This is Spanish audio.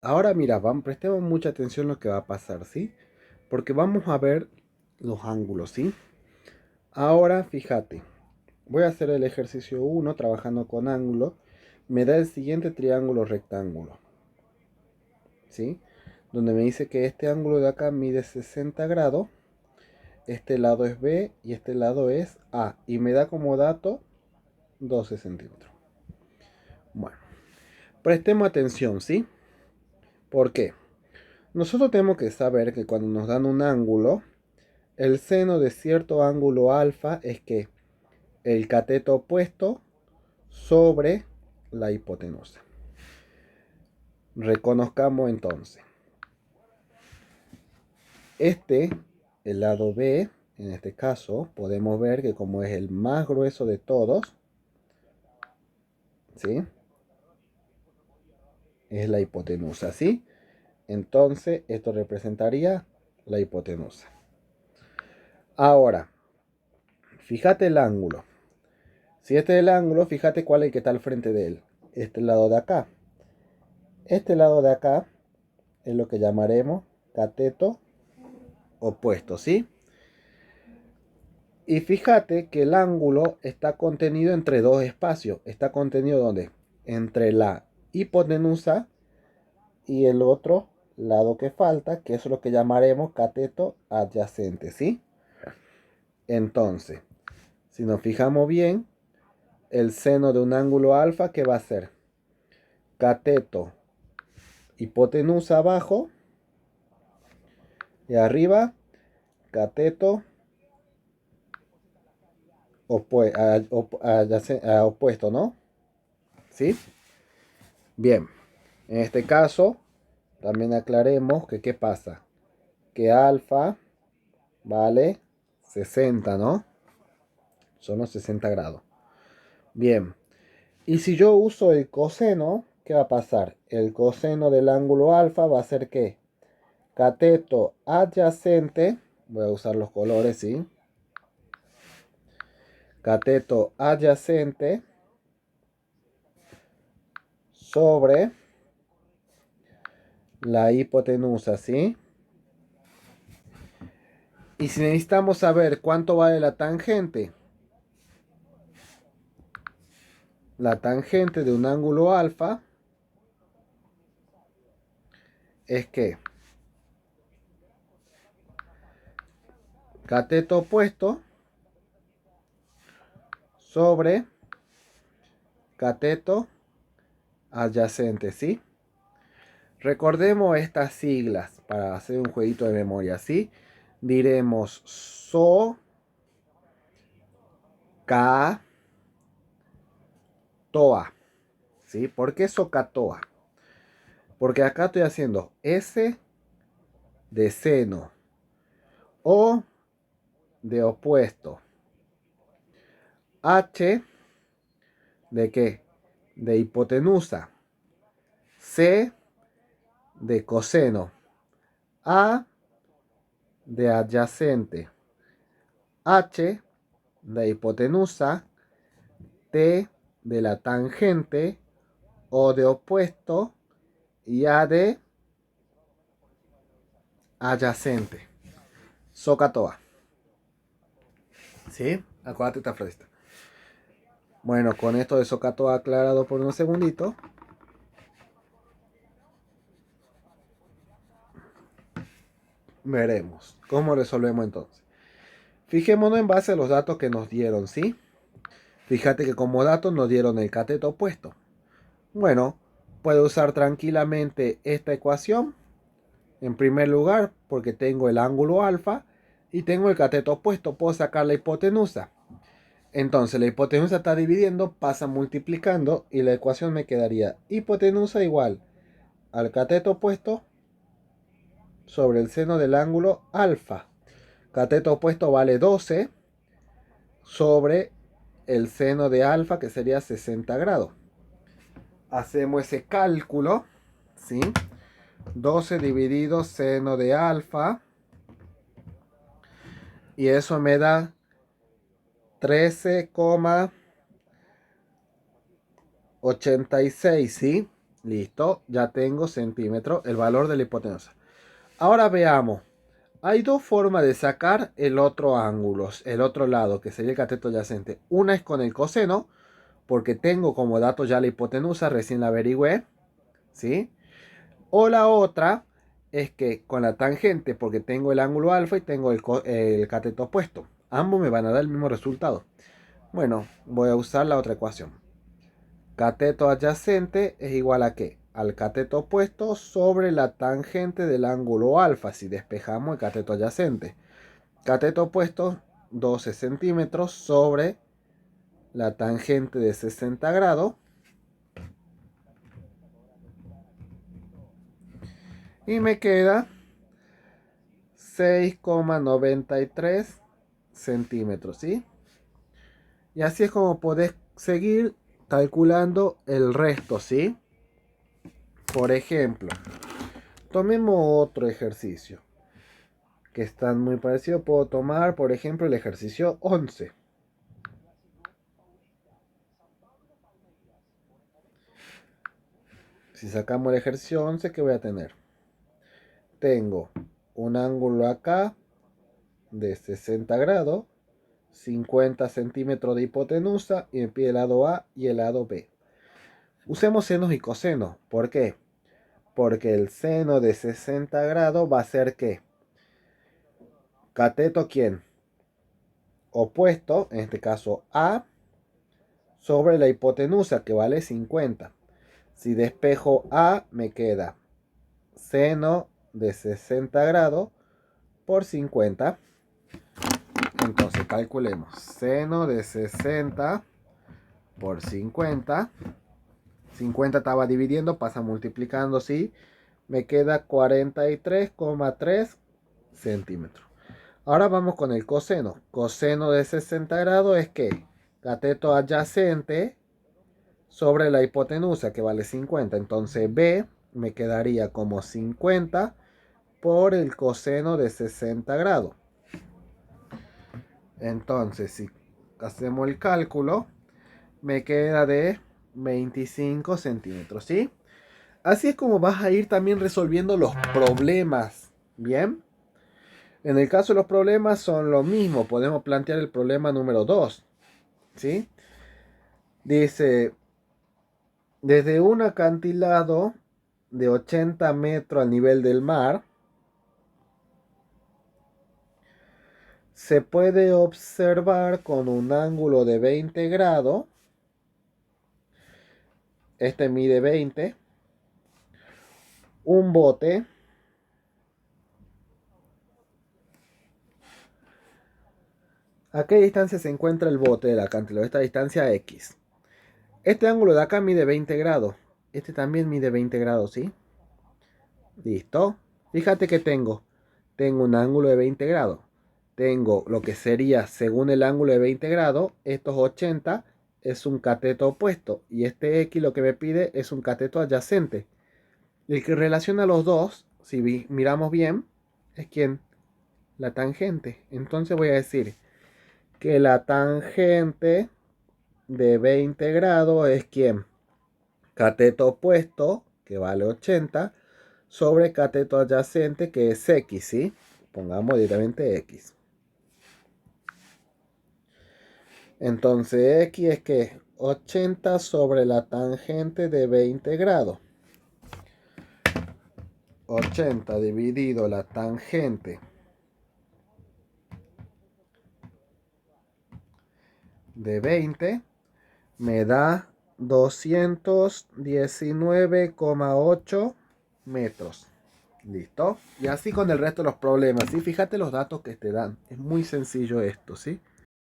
Ahora mira, prestemos mucha atención a lo que va a pasar, ¿sí? Porque vamos a ver los ángulos, ¿sí? Ahora fíjate, voy a hacer el ejercicio uno trabajando con ángulos. Me da el siguiente triángulo rectángulo, ¿sí? Donde me dice que este ángulo de acá mide 60 grados, este lado es B y este lado es A. Y me da como dato 12 centímetros. Bueno, prestemos atención, ¿sí? ¿Por qué? Nosotros tenemos que saber que cuando nos dan un ángulo, el seno de cierto ángulo alfa es que el cateto opuesto sobre la hipotenusa. Reconozcamos entonces. El lado B, en este caso, podemos ver que como es el más grueso de todos, ¿sí? Es la hipotenusa, ¿sí? Entonces, esto representaría la hipotenusa. Ahora, fíjate el ángulo. Si este es el ángulo, fíjate cuál es el que está al frente de él. Este lado de acá. Este lado de acá es lo que llamaremos cateto opuesto, ¿sí? Y fíjate que el ángulo está contenido entre dos espacios. Está contenido ¿dónde? Entre la hipotenusa y el otro lado que falta, que es lo que llamaremos cateto adyacente, ¿sí? Entonces, si nos fijamos bien, el seno de un ángulo alfa, ¿qué va a ser? Cateto hipotenusa abajo y arriba cateto opuesto, ¿no? ¿Sí? Bien, en este caso también aclaremos que ¿qué pasa? Que alfa vale 60, ¿no? Son los 60 grados. Bien, y si yo uso el coseno, ¿qué va a pasar? El coseno del ángulo alfa va a ser ¿qué? Cateto adyacente, voy a usar los colores, ¿sí? Cateto adyacente sobre la hipotenusa, ¿sí? Y si necesitamos saber cuánto vale la tangente de un ángulo alfa es que cateto opuesto sobre cateto adyacente, ¿sí? Recordemos estas siglas para hacer un jueguito de memoria, ¿sí? Diremos SO, K, TOA, ¿sí? ¿Por qué SOCATOA? Porque acá estoy haciendo S de seno, O de opuesto, H de qué? De hipotenusa, C de coseno, A de adyacente, H de hipotenusa, T de la tangente, O de opuesto y A de adyacente. SOCATOA. ¿Sí? Acuérdate esta frase. Bueno, con esto de SOCATOA aclarado por un segundito, veremos cómo resolvemos entonces. Fijémonos en base a los datos que nos dieron, ¿sí? Fíjate que como datos nos dieron el cateto opuesto. Bueno, puedo usar tranquilamente esta ecuación. En primer lugar, porque tengo el ángulo alfa y tengo el cateto opuesto, puedo sacar la hipotenusa. Entonces la hipotenusa está dividiendo, pasa multiplicando y la ecuación me quedaría hipotenusa igual al cateto opuesto sobre el seno del ángulo alfa. Cateto opuesto vale 12 sobre el seno de alfa, que sería 60 grados. Hacemos ese cálculo, ¿sí? 12 dividido seno de alfa, y eso me da 13,86, ¿sí? Listo, ya tengo centímetro, el valor de la hipotenusa. Ahora veamos. Hay dos formas de sacar el otro ángulo, el otro lado, que sería el cateto adyacente. Una es con el coseno, porque tengo como dato ya la hipotenusa, recién la averigüé, ¿sí? O la otra es que con la tangente, porque tengo el ángulo alfa y tengo el cateto opuesto. Ambos me van a dar el mismo resultado. Bueno, voy a usar la otra ecuación. Cateto adyacente es igual a ¿qué? Al cateto opuesto sobre la tangente del ángulo alfa, si despejamos el cateto adyacente. Cateto opuesto, 12 centímetros sobre la tangente de 60 grados. Y me queda 6,93 centímetros, ¿sí? Y así es como podés seguir calculando el resto, ¿sí? Por ejemplo, tomemos otro ejercicio que están muy parecidos. Puedo tomar, por ejemplo, el ejercicio 11. Si sacamos el ejercicio 11, ¿qué voy a tener? Tengo un ángulo acá de 60 grados, 50 centímetros de hipotenusa y me pide el lado A y el lado B. Usemos senos y cosenos. ¿Por qué? Porque el seno de 60 grados va a ser ¿qué? Cateto ¿quién? Opuesto, en este caso A, sobre la hipotenusa que vale 50. Si despejo A, me queda seno de 60 grados por 50. Entonces calculemos seno de 60 por 50. 50 estaba dividiendo, pasa multiplicando, ¿sí? Me queda 43,3 centímetros. Ahora vamos con el coseno. Coseno de 60 grados es que cateto adyacente sobre la hipotenusa que vale 50. Entonces B me quedaría como 50 por el coseno de 60 grados. Entonces si hacemos el cálculo, me queda de 25 centímetros, ¿sí? Así es como vas a ir también resolviendo los problemas, ¿bien? En el caso de los problemas son lo mismo. Podemos plantear el problema número 2, ¿sí? Dice, desde un acantilado de 80 metros al nivel del mar, se puede observar con un ángulo de 20 grados, este mide 20, un bote ¿a qué distancia se encuentra el bote del acantilado? Esta distancia X. Este ángulo de acá mide 20 grados. Este también mide 20 grados, ¿sí? Listo. Fíjate que tengo un ángulo de 20 grados. Tengo lo que sería, según el ángulo de 20 grados, estos 80 es un cateto opuesto. Y este X lo que me pide es un cateto adyacente. El que relaciona los dos, si miramos bien, es ¿quién? La tangente. Entonces voy a decir que la tangente de 20 grados es ¿quién? Cateto opuesto, que vale 80, sobre cateto adyacente, que es X, ¿sí? Pongamos directamente X. Entonces X es que 80 sobre la tangente de 20 grados. 80 dividido la tangente de 20 me da 219,8 metros. ¿Listo? Y así con el resto de los problemas, ¿sí? Fíjate los datos que te dan. Es muy sencillo esto, ¿sí?